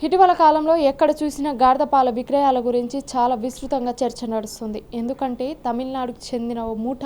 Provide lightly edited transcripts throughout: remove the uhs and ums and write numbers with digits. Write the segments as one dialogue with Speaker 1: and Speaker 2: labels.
Speaker 1: ఇటీవల కాలంలో ఎక్కడ చూసినా గాడిద పాల విక్రయాల గురించి చాలా విస్తృతంగా చర్చ నడుస్తుంది. ఎందుకంటే తమిళనాడుకు చెందిన ఓ మూఠ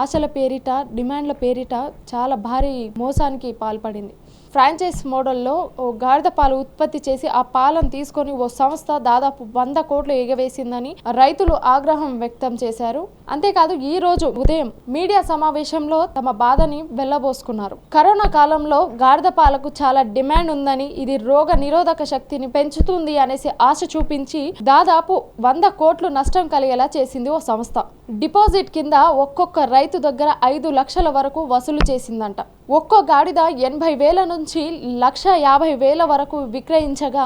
Speaker 1: ఆశల పేరిట, డిమాండ్ల పేరిట చాలా భారీ మోసానికి పాల్పడింది. ఫ్రాంచైజ్ మోడల్లో ఓ గాడిద పాలు ఉత్పత్తి చేసి ఆ పాలను తీసుకొని ఓ సంస్థ దాదాపు 100 కోట్లు ఎగవేసిందని రైతులు ఆగ్రహం వ్యక్తం చేశారు. అంతేకాదు ఈ రోజు ఉదయం మీడియా సమావేశంలో తమ బాధని వెళ్లబోసుకున్నారు. కరోనా కాలంలో గాడిద పాలకు చాలా డిమాండ్ ఉందని, ఇది రోగ నిరోధక శక్తిని పెంచుతుంది అనేసి ఆశ చూపించి దాదాపు 100 కోట్లు నష్టం కలిగేలా చేసింది ఓ సంస్థ. డిపాజిట్ కింద ఒక్కొక్క రైతు దగ్గర 5 లక్షల వరకు వసూలు చేసిందంట. ఒక్కో గాడిద 80,000 నుంచి 1,50,000 వరకు విక్రయించగా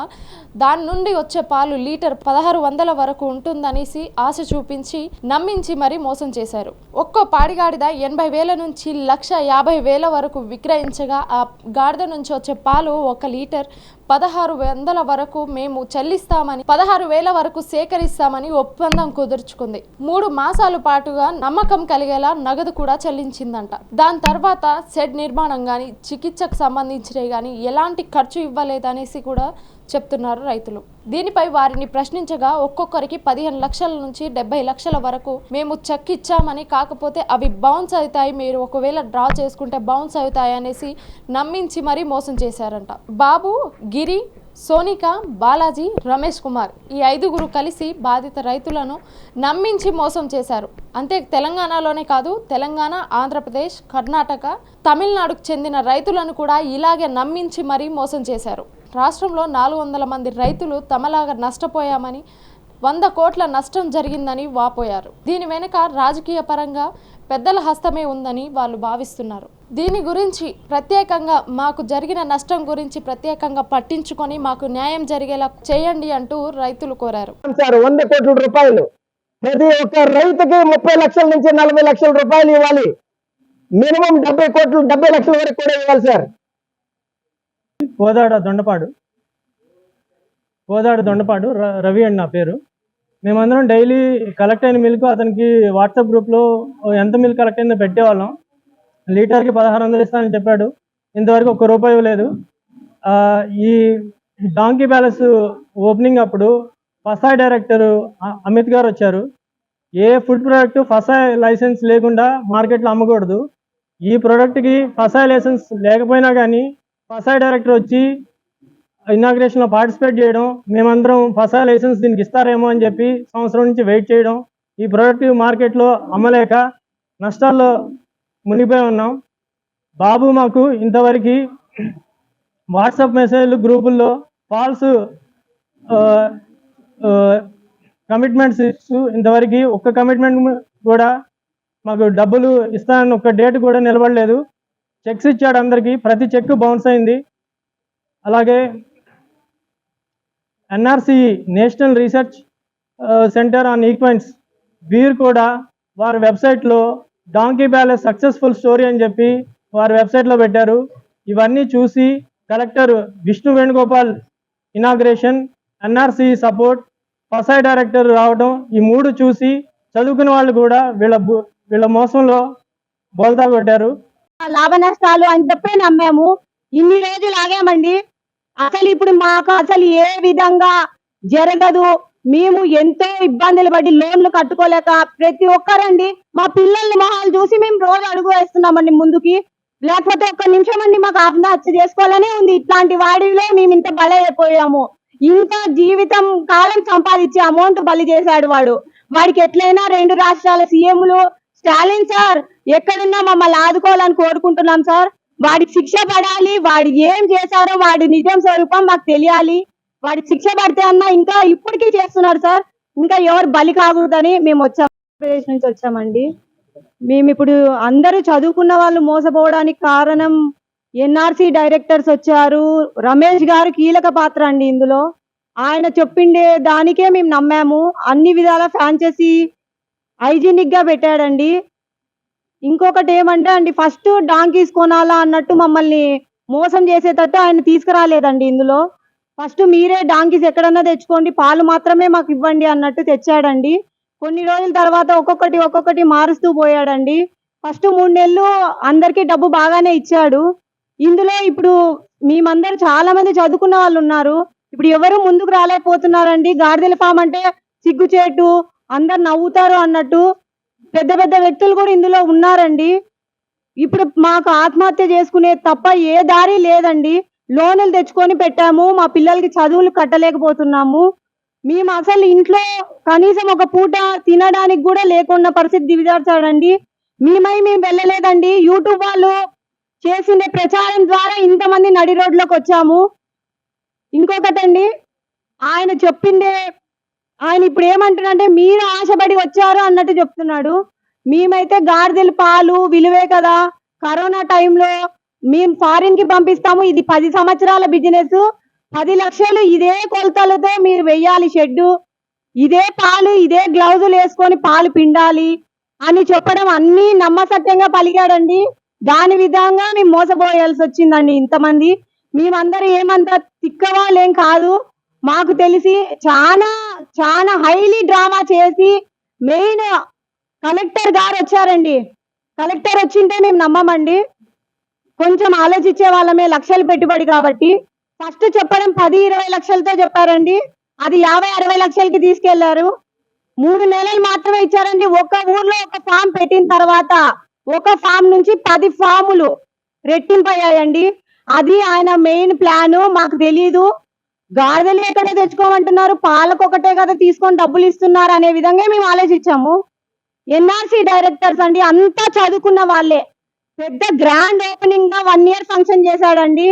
Speaker 1: దాని నుండి వచ్చే పాలు లీటర్ 1,600 వరకు ఉంటుందనేసి ఆశ చూపించి నమ్మించి మరీ మోసం చేశారు. ఒక్కో పాడిగాడిద 80,000 నుంచి 1,50,000 వరకు విక్రయించగా ఆ గాడిద నుంచి వచ్చే పాలు 1 లీటర్ 1,600 వరకు మేము చెల్లిస్తామని, 16,000 వరకు సేకరిస్తామని ఒప్పందం కుదుర్చుకుంది. 3 మాసాల పాటుగా నమ్మకం కలిగేలా నగదు కూడా చెల్లించిందంట. దాని తర్వాత షెడ్ నిర్మాణం కానీ, చికిత్సకు సంబంధించినవి కానీ ఎలాంటి ఖర్చు ఇవ్వలేదనేసి కూడా చెప్తున్నారు రైతులు. దీనిపై వారిని ప్రశ్నించగా ఒక్కొక్కరికి 15 లక్షల నుంచి 70 లక్షల వరకు మేము చెక్ ఇచ్చామని, కాకపోతే అవి బౌన్స్ అవుతాయి, మీరు ఒకవేళ డ్రా చేసుకుంటే బౌన్స్ అవుతాయి అనేసి నమ్మించి మరీ మోసం చేశారంట. బాబు, గిరి, సోనిక, బాలాజీ, రమేష్ కుమార్ ఈ 5గురు కలిసి బాధిత రైతులను నమ్మించి మోసం చేశారు. అంతే తెలంగాణలోనే కాదు, తెలంగాణ, ఆంధ్రప్రదేశ్, కర్ణాటక, తమిళనాడుకు చెందిన రైతులను కూడా ఇలాగే నమ్మించి మరీ మోసం చేశారు. రాష్ట్రంలో 400 మంది రైతులు తమలాగా నష్టపోయామని, 100 కోట్ల నష్టం జరిగిందని వాపోయారు. దీని వెనుక రాజకీయ పరంగా పెద్దల హస్తమే ఉందని వాళ్ళు భావిస్తున్నారు. దీని గురించి ప్రత్యేకంగా మాకు జరిగిన నష్టం గురించి ప్రత్యేకంగా పట్టించుకొని మాకు న్యాయం జరిగేలా చేయండి అంటూ రైతులు కోరారు.
Speaker 2: 100 కోట్ల రూపాయలు ప్రతి ఒక్క రైతుకి 30 లక్షల నుంచి 40 లక్షల రూపాయలు ఇవ్వాలి. మినిమం 70 లక్షల వరకు కూడా ఇవ్వాలి సార్.
Speaker 3: కోదాడ దొండపాడు రవి అని నా పేరు. మేమందరం డైలీ కలెక్ట్ అయిన మిల్క్ అతనికి వాట్సాప్ గ్రూప్లో ఎంత మిల్క్ కలెక్ట్ అయిందో పెట్టేవాళ్ళం. లీటర్కి 1,600 ఇస్తానని చెప్పాడు. ఇంతవరకు ₹1 ఇవ్వలేదు. ఈ డాంకీ ప్యాలెస్ ఓపెనింగ్ అప్పుడు ఫసాయ్ డైరెక్టర్ అమిత్ గారు వచ్చారు. ఏ ఫుడ్ ప్రోడక్ట్ ఫసాయ్ లైసెన్స్ లేకుండా మార్కెట్లో అమ్మకూడదు. ఈ ప్రోడక్ట్కి ఫసాయ్ లైసెన్స్ లేకపోయినా కానీ ఫసాయ్ డైరెక్టర్ వచ్చి ఇనాగ్రేషన్లో పార్టిసిపేట్ చేయడం, మేమందరం ఫసాయ్ లైసెన్స్ దీనికి ఇస్తారేమో అని చెప్పి సంవత్సరం నుంచి వెయిట్ చేయడం, ఈ ప్రోడక్ట్ మార్కెట్లో అమ్మలేక నష్టాల్లో మునిగిపోయి ఉన్నాం. బాబు మాకు ఇంతవరకు వాట్సాప్ మెసేజ్లు, గ్రూపుల్లో ఫాల్స్ కమిట్మెంట్స్ ఇస్తూ ఇంతవరకు ఒక్క కమిట్మెంట్ కూడా మాకు డబ్బులు ఇస్తానని ఒక్క డేట్ కూడా నిలబడలేదు. చెక్స్ ఇచ్చాడు అందరికీ, ప్రతి చెక్ బౌన్స్ అయింది. అలాగే NRCE national research centre on equines వీరు కూడా వారి వెబ్సైట్లో డాంకీ ప్యాలెస్ సక్సెస్ఫుల్ స్టోరీ అని చెప్పి వారి వెబ్సైట్లో పెట్టారు. ఇవన్నీ చూసి collector Vishnu Venugopal inauguration, NRCE support, FSSAI director రావడం, ఈ 3 చూసి చదువుకునే వాళ్ళు కూడా వీళ్ళ మోసంలో బోల్తా కొట్టారు.
Speaker 4: లాభ నష్టాలు అని చెప్పి నమ్మాము. ఇన్ని రోజులు ఆగామండి. అసలు ఇప్పుడు మాకు అసలు ఏ విధంగా జరగదు. మేము ఎంతో ఇబ్బందులు పడి లోన్లు కట్టుకోలేక ప్రతి ఒక్కరండి మా పిల్లల్ని మొహాలు చూసి మేము రోజు అడుగు వేస్తున్నామండి ముందుకి. లేకపోతే ఒక్క నిమిషం అండి మాకు ఆత్మహత్య చేసుకోవాలనే ఉంది. ఇట్లాంటి వాడిలో మేము ఇంత బలైపోయాము. ఇంత జీవితం కాలం సంపాదించే అమౌంట్ బలి చేశాడు వాడు. వాడికి ఎట్లయినా 2 రాష్ట్రాల సీఎంలు స్టాలిన్ సార్ ఎక్కడున్నా మమ్మల్ని ఆదుకోవాలని కోరుకుంటున్నాం సార్. వాడికి శిక్ష పడాలి. వాడు ఏం చేశాడో వాడి నిజం స్వరూపం మాకు తెలియాలి. వాడికి శిక్ష పడితే అన్నా ఇంకా ఇప్పటికీ చేస్తున్నారు సార్. ఇంకా ఎవరు బలి కాకూడదని మేము ఆంధ్రప్రదేశ్ నుంచి వచ్చామండి. మేము ఇప్పుడు అందరూ చదువుకున్న వాళ్ళు మోసపోవడానికి కారణం NRC డైరెక్టర్స్ వచ్చారు. రమేష్ గారు కీలక పాత్ర అండి ఇందులో. ఆయన చెప్పిండే దానికే మేము నమ్మాము. అన్ని విధాల ఫ్రాంచైజీ హైజీనిక్ గా పెట్టాడండి. ఇంకొకటి ఏమంటే అండి, ఫస్ట్ డాంకీస్ కొనాలా అన్నట్టు మమ్మల్ని మోసం చేసేటట్టు ఆయన తీసుకురాలేదండి. ఇందులో ఫస్ట్ మీరే డాంకీస్ ఎక్కడన్నా తెచ్చుకోండి, పాలు మాత్రమే మాకు ఇవ్వండి అన్నట్టు తెచ్చాడండి. కొన్ని రోజుల తర్వాత ఒక్కొక్కటి మారుస్తూ పోయాడండి. ఫస్ట్ 3 నెలలు అందరికీ డబ్బు బాగానే ఇచ్చాడు. ఇందులో ఇప్పుడు మేమందరూ చాలా మంది చదువుకున్న వాళ్ళు ఉన్నారు. ఇప్పుడు ఎవరు ముందుకు రాలేకపోతున్నారండి. గాడిదల ఫామ్ అంటే సిగ్గుచేటు, అందరు నవ్వుతారు అన్నట్టు పెద్ద పెద్ద వ్యక్తులు కూడా ఇందులో ఉన్నారండి. ఇప్పుడు మాకు ఆత్మహత్య చేసుకునే తప్ప ఏ దారి లేదండి. లోన్లు తెచ్చుకొని పెట్టాము, మా పిల్లలకి చదువులు కట్టలేకపోతున్నాము. మేము అసలు ఇంట్లో కనీసం ఒక పూట తినడానికి కూడా లేకుండా పరిస్థితి దిగజార్చాడండి. మేము వెళ్ళలేదండి. యూట్యూబ్ వాళ్ళు చేసిన ప్రచారం ద్వారా ఇంతమంది నడి రోడ్లోకి వచ్చాము. ఇంకొకటండి, ఆయన చెప్పిందే, ఆయన ఇప్పుడు ఏమంటున్నాడంటే మీరు ఆశపడి వచ్చారు అన్నట్టు చెప్తున్నాడు. మేమైతే గాడిదల పాలు విలువే కదా, కరోనా టైంలో మేము ఫారిన్ కి పంపిస్తాము, ఇది 10 సంవత్సరాల బిజినెస్, 10 లక్షలు ఇదే కొలతలతో మీరు వెయ్యాలి షెడ్డు, ఇదే పాలు ఇదే గ్లౌజులు వేసుకొని పాలు పిండాలి అని చెప్పడం అన్ని నమ్మసత్యంగా పలికాడండి. దాని విధంగా మేము మోసపోయాల్సి వచ్చిందండి. ఇంతమంది మేమందరూ ఏమంతా తిక్కవాళ్ళేం కాదు. మాకు తెలిసి చాలా చాలా హైలీ డ్రామా చేసి మెయిన్ కలెక్టర్ గారు వచ్చారండి. కలెక్టర్ వచ్చింటే మేము నమ్మమండి. కొంచెం ఆలోచించే వాళ్ళమే, లక్షలు పెట్టుబడి కాబట్టి. ఫస్ట్ చెప్పడం 10-20 లక్షలతో చెప్పారండి, అది 50-60 లక్షలకి తీసుకెళ్లారు. 3 నెలలు మాత్రమే ఇచ్చారండి. ఒక ఊర్లో ఒక ఫామ్ పెట్టిన తర్వాత ఒక ఫామ్ నుంచి 10 ఫాములు రెట్టింపయ్యాయండి. అది ఆయన మెయిన్ ప్లాన్. మాకు తెలీదు. గాడిదలు ఎక్కడే తెచ్చుకోమంటున్నారు, పాలకు ఒకటే కదా తీసుకొని డబ్బులు ఇస్తున్నారు అనే విధంగా మేము ఆలోచించాము. ఎన్ఆర్సీ డైరెక్టర్స్ అండి, అంతా చదువుకున్న వాళ్ళే. పెద్ద గ్రాండ్ ఓపెనింగ్ గా 1 ఇయర్ ఫంక్షన్ చేశాడండి.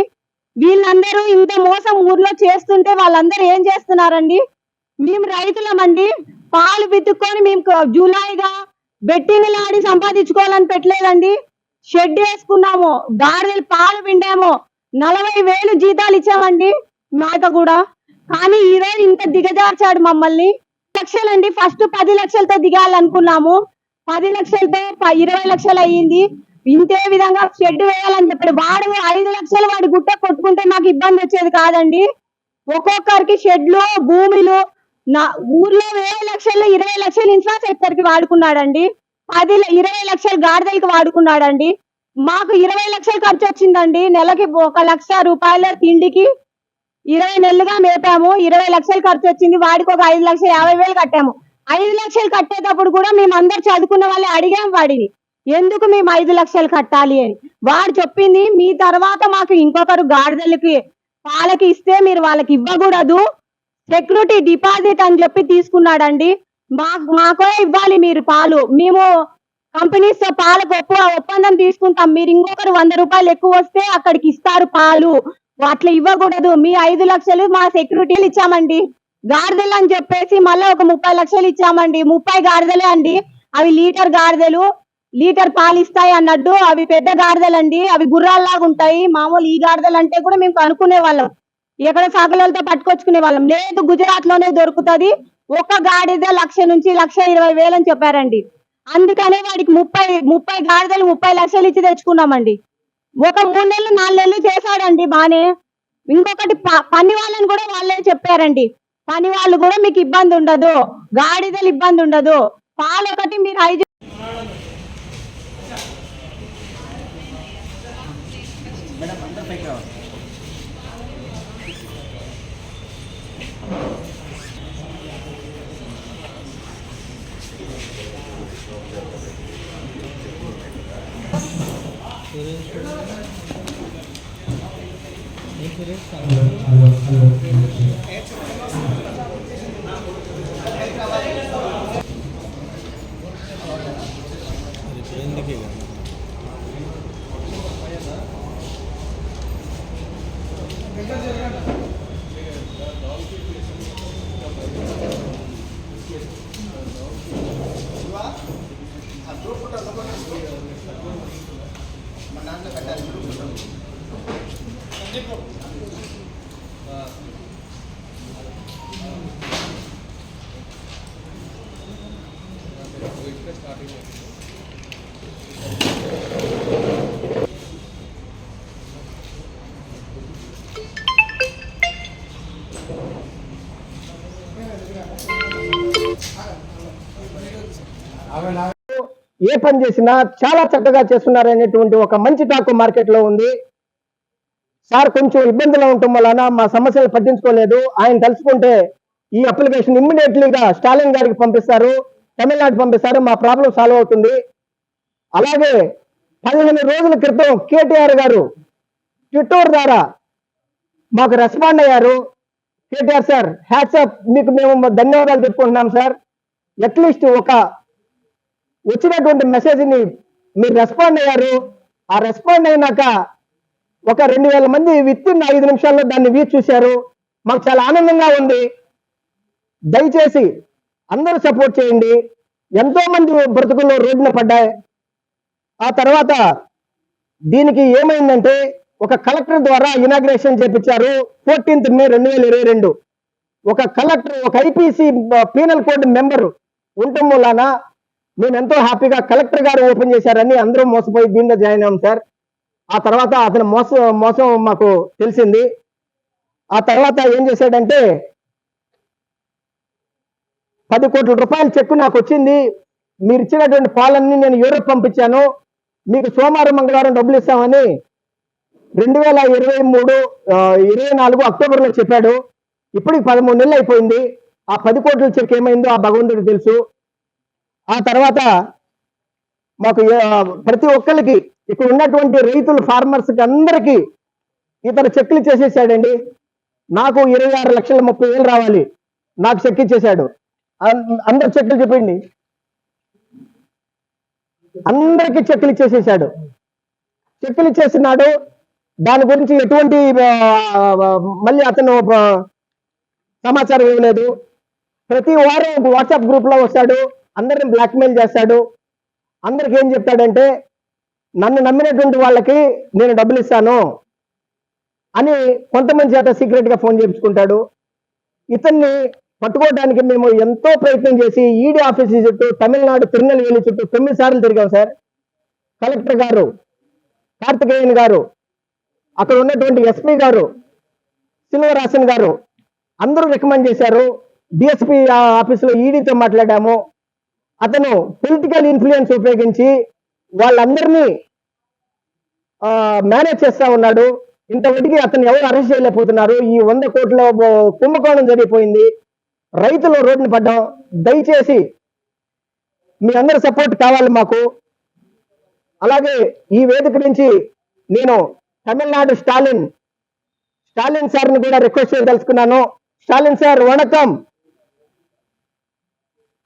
Speaker 4: వీళ్ళందరూ ఇంత మోసం ఊర్లో చేస్తుంటే వాళ్ళందరూ ఏం చేస్తున్నారండి? మేము రైతులమండి, పాలు బిత్తుకొని మేము జూలైగా బెట్టింగ్లాడి సంపాదించుకోవాలని పెట్టలేదండి. షెడ్ వేసుకున్నాము, గాడిదలు పాలు పిండాము, 40,000 జీతాలు ఇచ్చామండి మాత కూడా. కానీ ఈ రోజు ఇంత దిగజార్చాడు మమ్మల్ని. లక్షలండి, ఫస్ట్ 10 లక్షలతో దిగాలనుకున్నాము, 10 లక్షలతో 20 లక్షలు అయ్యింది. ఇంతే విధంగా షెడ్ వేయాలని చెప్పాడు. వాడు 5 లక్షలు వాడి గుట్ట కొట్టుకుంటే మాకు ఇబ్బంది వచ్చేది కాదండి. ఒక్కొక్కరికి షెడ్లు భూములు ఊర్లో 20 లక్షలు 20 లక్షలు ఇన్ఫ్రాస్ట్రక్చర్ కి వాడుకున్నాడండి, 20 లక్షలు గాడిదలకి వాడుకున్నాడండి. మాకు 20 లక్షలు ఖర్చు వచ్చిందండి. నెలకి 1 లక్ష రూపాయల తిండికి 20 నెలలుగా మేపాము, 20 లక్షలు ఖర్చు వచ్చింది. వాడికి ఒక 5,50,000 కట్టాము. 5 లక్షలు కట్టేటప్పుడు కూడా మేము అందరు చదువుకున్న వాళ్ళే అడిగాం వాడిని, ఎందుకు మేము 5 లక్షలు కట్టాలి అని. వాడు చెప్పింది, మీ తర్వాత మాకు ఇంకొకరు గాడిదలకి పాలకి ఇస్తే మీరు వాళ్ళకి ఇవ్వకూడదు, సెక్యూరిటీ డిపాజిట్ అని చెప్పి తీసుకున్నాడండి. మాకో ఇవ్వాలి మీరు పాలు, మేము కంపెనీస్ తో పాలకు ఒప్పందం తీసుకుంటాం, మీరు ఇంకొకరు 100 రూపాయలు ఎక్కువ వస్తే అక్కడికి ఇస్తారు పాలు, అట్లా ఇవ్వకూడదు. మీ 5 లక్షలు మా సెక్యూరిటీలు ఇచ్చామండి. గాడిదలు అని చెప్పేసి మళ్ళీ ఒక 30 లక్షలు ఇచ్చామండి. 30 గాడిదలే అండి, అవి లీటర్ గాడిదలు, లీటర్ పాలు ఇస్తాయి అన్నట్టు. అవి పెద్ద గాడిదలండి, అవి గుర్రాల్లాగా ఉంటాయి. మామూలు ఈ గాడిదలు అంటే కూడా మేము కనుక్కునే వాళ్ళం, ఎక్కడ సాకులతో పట్టుకొచ్చుకునే వాళ్ళం. లేదు, గుజరాత్ లోనే దొరుకుతుంది, ఒక గాడిద 1,00,000 నుంచి 1,20,000 అని చెప్పారండి. అందుకనే వాడికి 30 గాడిదలు 30 లక్షలు ఇచ్చి తెచ్చుకున్నామండి. ఒక 3 నెలలు 4 నెలలు చేశాడండి బానే. ఇంకొకటి పని వాళ్ళని కూడా వాళ్ళే చెప్పారండి, పని వాళ్ళు కూడా మీకు ఇబ్బంది ఉండదు, గాడిదలు ఇబ్బంది ఉండదు, పాలు ఒకటి మీరు 5
Speaker 2: ఏ పని చేసినా చాలా చక్కగా చేస్తున్నారు అనేటువంటి ఒక మంచి టాక్ మార్కెట్ లో ఉంది. సార్ కొంచెం ఇబ్బందిలో ఉండటం వలన మా సమస్యలు పట్టించుకోలేదు. ఆయన తలుచుకుంటే ఈ అప్లికేషన్ ఇమ్మీడియట్లీగా స్టాలిన్ గారికి పంపిస్తారు, తమిళనాడు పంపిస్తారు, మా ప్రాబ్లం సాల్వ్ అవుతుంది. అలాగే 15 రోజుల క్రితం కేటీఆర్ గారు ట్విట్టర్ ద్వారా మాకు రెస్పాండ్ అయ్యారు. కేటీఆర్ సార్, హ్యాట్సాప్, మీకు మేము ధన్యవాదాలు చెప్పుకుంటున్నాం సార్. అట్లీస్ట్ ఒక వచ్చినటువంటి మెసేజ్ని మీరు రెస్పాండ్ అయ్యారు. ఆ రెస్పాండ్ అయినాక ఒక 2000 మంది వితిన్ 5 నిమిషాల్లో దాన్ని వీచ్ చూశారు. మాకు చాలా ఆనందంగా ఉంది. దయచేసి అందరూ సపోర్ట్ చేయండి. ఎంతో మంది బ్రతుకుల్లో రోడ్డున పడ్డాయి. ఆ తర్వాత దీనికి ఏమైందంటే ఒక కలెక్టర్ ద్వారా ఇనాగ్రేషన్ చేపించారు 14th May 2022. ఒక కలెక్టర్, ఒక ఐపీసీ పీనల్ కోడ్ మెంబర్ ఉండటం వలన మేము ఎంతో హ్యాపీగా కలెక్టర్ గారు ఓపెన్ చేశారని అందరూ మోసపోయి దీనిలో జాయిన్ అయ్యాం సార్. ఆ తర్వాత అతను మోసం మాకు తెలిసింది. ఆ తర్వాత ఏం చేశాడంటే 10 కోట్ల రూపాయల చెక్కు నాకు వచ్చింది. మీరు ఇచ్చినటువంటి పాలన్నీ నేను యూరోప్ పంపించాను, మీకు సోమవారం మంగళవారం డబ్బులు ఇస్తామని 2024 అక్టోబర్లో చెప్పాడు. ఇప్పటికి 13 నెలలు అయిపోయింది. ఆ 10 కోట్ల చెక్ ఏమైందో ఆ భగవంతుడికి తెలుసు. ఆ తర్వాత మాకు ప్రతి ఒక్కరికి ఇక్కడ ఉన్నటువంటి రైతులు, ఫార్మర్స్ కి అందరికీ ఇతను చెక్కులు చేసేసాడండి. నాకు 26,30,000 రావాలి, నాకు చెక్ ఇచ్చేసాడు. అందరు చెక్కులు చెప్పండి, అందరికి చెక్కులు ఇచ్చేసేసాడు. చెక్కులు ఇచ్చేసినాడు. దాని గురించి ఎటువంటి మళ్ళీ అతను సమాచారం ఇవ్వలేదు. ప్రతి వారం వాట్సాప్ గ్రూప్ లో వస్తాడు, అందరిని బ్లాక్మెయిల్ చేస్తాడు. అందరికి ఏం చెప్తాడంటే నన్ను నమ్మినటువంటి వాళ్ళకి నేను డబ్బులు ఇస్తాను అని కొంతమంది చేత సీక్రెట్ గా ఫోన్ చేయించుకుంటాడు. ఇతన్ని పట్టుకోవడానికి మేము ఎంతో ప్రయత్నం చేసి ఈడీ ఆఫీస్ చుట్టూ, తమిళనాడు తిరునెల్వేలి చుట్టూ 9 సార్లు తిరిగాం సార్. కలెక్టర్ గారు, కార్తికేయన్ గారు, అక్కడ ఉన్నటువంటి ఎస్పీ గారు, సిల్వరాసన్ గారు అందరూ రికమెండ్ చేశారు. డిఎస్పీ ఆఫీసులో ఈడీతో మాట్లాడాము. అతను పొలిటికల్ ఇన్ఫ్లుయెన్స్ ఉపయోగించి వాళ్ళందరినీ మేనేజ్ చేస్తా ఉన్నాడు. ఇంతవరకు అతను ఎవరు అరెస్ట్ చేయలేకపోతున్నారు. ఈ 100 కోట్ల కుంభకోణం జరిగిపోయింది. రైతులు రోడ్డున పడ్డాం. దయచేసి మీ అందరి సపోర్ట్ కావాలి మాకు. అలాగే ఈ వేదిక నుంచి నేను తమిళనాడు స్టాలిన్ సార్ని కూడా రిక్వెస్ట్ చేయదలుచుకున్నాను. స్టాలిన్ సార్ వణకం.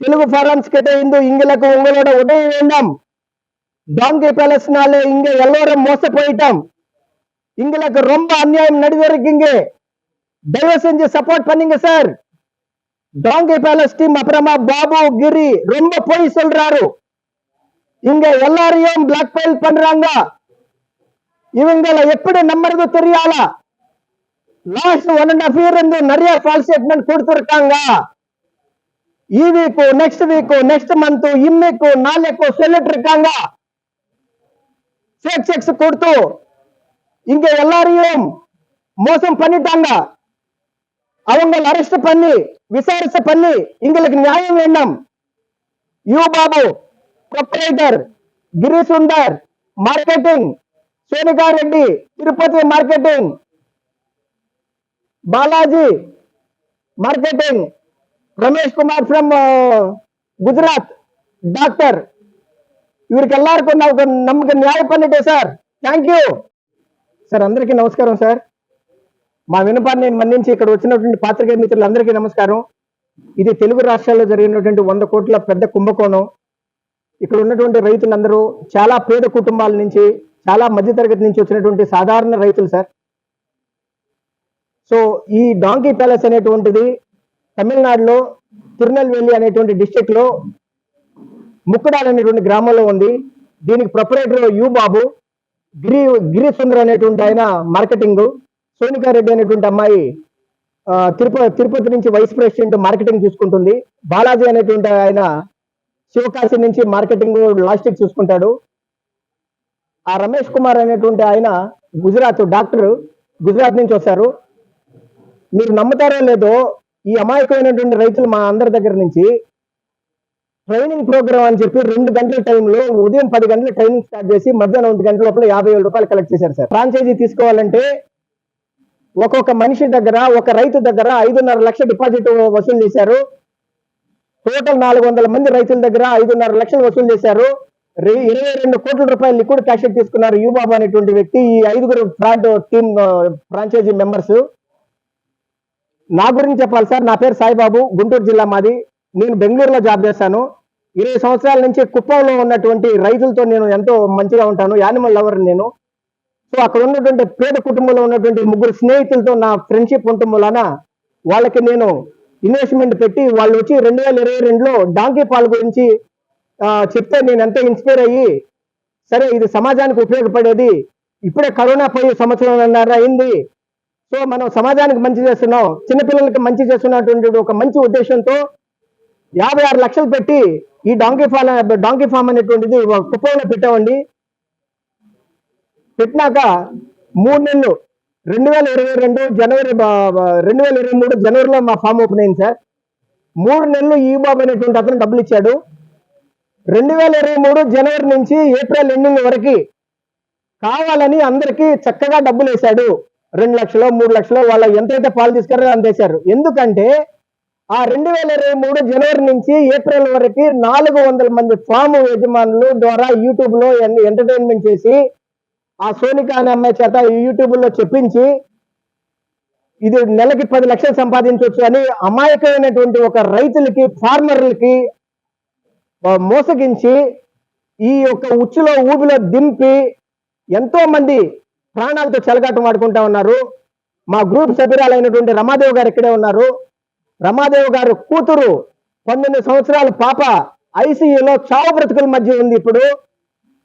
Speaker 2: తెలుగు ஃபாரம்ஸ் கிட்ட இருந்து இங்களுக்கு உங்களோட உதவி வேண்டாம். டாங்கி பேலஸ்னால இங்க எல்லாரும் மோச போயிட்டோம். எங்களுக்கு ரொம்ப அநியாயம் நடந்துருக்கீங்க. தயவு செஞ்சு சப்போர்ட் பண்ணுங்க சார். டாங்கி பேலஸ் டீம் அப்புறமா பாபு கிரி ரொம்ப போய் சொல்றாரு. இங்க எல்லாரையும் பிளாக்மெயில் பண்றாங்க. இவங்களை எப்படி நம்புறது தெரியால. லாஸ்ட் 1.5 year இருந்து நிறைய ஃபால்ஸ் ஸ்டேட்மென்ட் கொடுத்திருக்காங்க. ఈ week, next week, next month, இன்னைக்கு நாளைக்கு சொல்லிட்டு இருக்காங்க. ஃபேக் செக்ஸ் கொடுத்து இங்க எல்லாரையும் மோசம் பண்ணிட்டாங்க. அவங்க அரெஸ்ட் பண்ணி விசாரிச்சு பண்ணி எங்களுக்கு நியாயம் வேணும். You Babu proprietor, Giri Sundar marketing, Sonika Reddy Tirupati marketing, Balaji marketing, Ramesh Kumar from Gujarat doctor, వీరికి ఎల్లరికీ నమ్మకం న్యాయం పన్నిటే సార్. Thank you sir. అందరికీ నమస్కారం సార్. మా వినపాన్ని మన్నించి ఇక్కడ వచ్చినటువంటి పాత్రికేయ మిత్రులందరికీ నమస్కారం. ఇది తెలుగు రాష్ట్రాల్లో జరిగినటువంటి 100 కోట్ల పెద్ద కుంభకోణం. ఇక్కడ ఉన్నటువంటి రైతులందరూ చాలా పేద కుటుంబాల నుంచి, చాలా మధ్యతరగతి నుంచి వచ్చినటువంటి సాధారణ రైతులు సార్. సో ఈ డాంకీ ప్యాలెస్ అనేటువంటిది తమిళనాడులో తిరునెల్వేలి అనేటువంటి డిస్ట్రిక్ట్ లో ముక్కడాల్ అనేటువంటి గ్రామంలో ఉంది. దీనికి ప్రొపరేటర్ యు బాబు, గిరి సుందర్ అనేటువంటి ఆయన మార్కెటింగ్, సోనికా రెడ్డి అనేటువంటి అమ్మాయి తిరుపతి నుంచి వైస్ ప్రెసిడెంట్ మార్కెటింగ్ చూసుకుంటుంది. బాలాజీ అనేటువంటి ఆయన శివకాశి నుంచి మార్కెటింగ్ లాజిస్టిక్స్ చూసుకుంటాడు. ఆ రమేష్ కుమార్ అనేటువంటి ఆయన గుజరాత్ డాక్టర్, గుజరాత్ నుంచి వస్తారు. మీరు నమ్ముతారో లేదో, ఈ అమాయకమైనటువంటి రైతులు మా అందరి దగ్గర నుంచి ట్రైనింగ్ ప్రోగ్రామ్ అని చెప్పి 2 గంటల టైంలో ఉదయం 10 గంటల ట్రైనింగ్ స్టార్ట్ చేసి మధ్యాహ్నం 1 గంటల లోపల 50,000 రూపాయలు కలెక్ట్ చేశారు సార్. ఫ్రాంచైజీ తీసుకోవాలంటే ఒక్కొక్క మనిషి దగ్గర, ఒక రైతు దగ్గర 5.5 లక్షల డిపాజిట్ వసూలు చేశారు. టోటల్ 400 మంది రైతుల దగ్గర 5.5 లక్షలు వసూలు చేశారు. 22 కోట్ల రూపాయలు లిక్విడ్ క్యాష్ తీసుకున్నారు యూబాబు అనేటువంటి వ్యక్తి, ఈ 5 ఫ్రాడ్ టీమ్ ఫ్రాంచైజీ మెంబర్స్. నా గురించి చెప్పాలి సార్, నా పేరు సాయిబాబు, గుంటూరు జిల్లా మాది. నేను బెంగళూరులో జాబ్ చేశాను. 20 సంవత్సరాల నుంచి కుప్పంలో ఉన్నటువంటి రైతులతో నేను ఎంతో మంచిగా ఉంటాను, యానిమల్ లవర్ నేను. సో అక్కడ ఉన్నటువంటి పేద కుటుంబంలో ఉన్నటువంటి 3 స్నేహితులతో నా ఫ్రెండ్షిప్ ఉండటం వలన వాళ్ళకి నేను ఇన్వెస్ట్మెంట్ పెట్టి వాళ్ళు వచ్చి 2022లో డాంకీ పాల్ గురించి చెప్తే నేను ఎంతో ఇన్స్పైర్ అయ్యి, సరే ఇది సమాజానికి ఉపయోగపడేది, ఇప్పుడే కరోనా పోయి సంవత్సరంన్నర అయింది, సో మనం సమాజానికి మంచి చేస్తున్నాం, చిన్నపిల్లలకి మంచి చేస్తున్నటువంటి ఒక మంచి ఉద్దేశంతో 56 లక్షలు పెట్టి ఈ డాంకీ ఫామ్ అనేటువంటిది కుప్పంలో పెట్టామండి. పెట్టినాక 3 నెలలు 2022 జనవరి 2023 జనవరిలో మా ఫామ్ ఓపెన్ అయింది సార్. 3 నెలలు ఈ బాబు అనేటువంటి అతను డబ్బులు ఇచ్చాడు. 2023 జనవరి నుంచి ఏప్రిల్ ఎండింగ్ వరకు కావాలని అందరికీ చక్కగా డబ్బులు వేశాడు. 2 లక్షలు 3 లక్షలు వాళ్ళ ఎంతైతే పాలు తీసుకున్నారో అంత వేశారు. ఎందుకంటే ఆ 2023 జనవరి నుంచి ఏప్రిల్ వరకు 400 మంది ఫామ్ యజమానులు ద్వారా యూట్యూబ్ లో ఎంటర్టైన్మెంట్ చేసి ఆ సోనికా అనే అమ్మాయి చేత యూట్యూబ్ లో చెప్పించి ఇది నెలకి 10 లక్షలు సంపాదించవచ్చు అని అమాయకమైనటువంటి ఒక రైతులకి, ఫార్మర్లకి మోసగించి ఈ యొక్క ఉచ్చులో ఊబిలో దింపి ఎంతో మంది ప్రాణాలతో చెలగాటం ఆడుకుంటా ఉన్నారు. మా గ్రూప్ సభ్యురాలైనటువంటి రమాదేవి గారు ఇక్కడే ఉన్నారు. రమాదేవి గారు కూతురు 19 సంవత్సరాల పాప ఐసీయూలో చావు బ్రతుకుల మధ్య ఉంది. ఇప్పుడు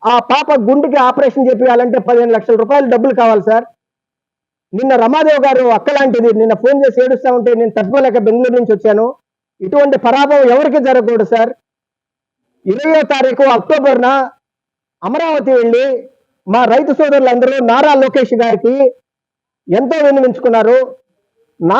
Speaker 2: ఆ పాప గుండెకి ఆపరేషన్ చేయాలంటే 15 లక్షల రూపాయలు డబ్బులు కావాలి సార్. నిన్న రమాదేవి గారు అక్కలాంటిది నిన్న ఫోన్ చేసి ఏడుస్తా ఉంటే నేను తట్టుకోలేక బెంగళూరు నుంచి వచ్చాను. ఇటువంటి పరాభవం ఎవరికి జరగకూడదు సార్. 20వ తారీఖు అక్టోబర్న అమరావతి వెళ్ళి మా రైతు సోదరులందరూ నారా లోకేష్ గారికి ఎంతో విన్నవించుకున్నారు.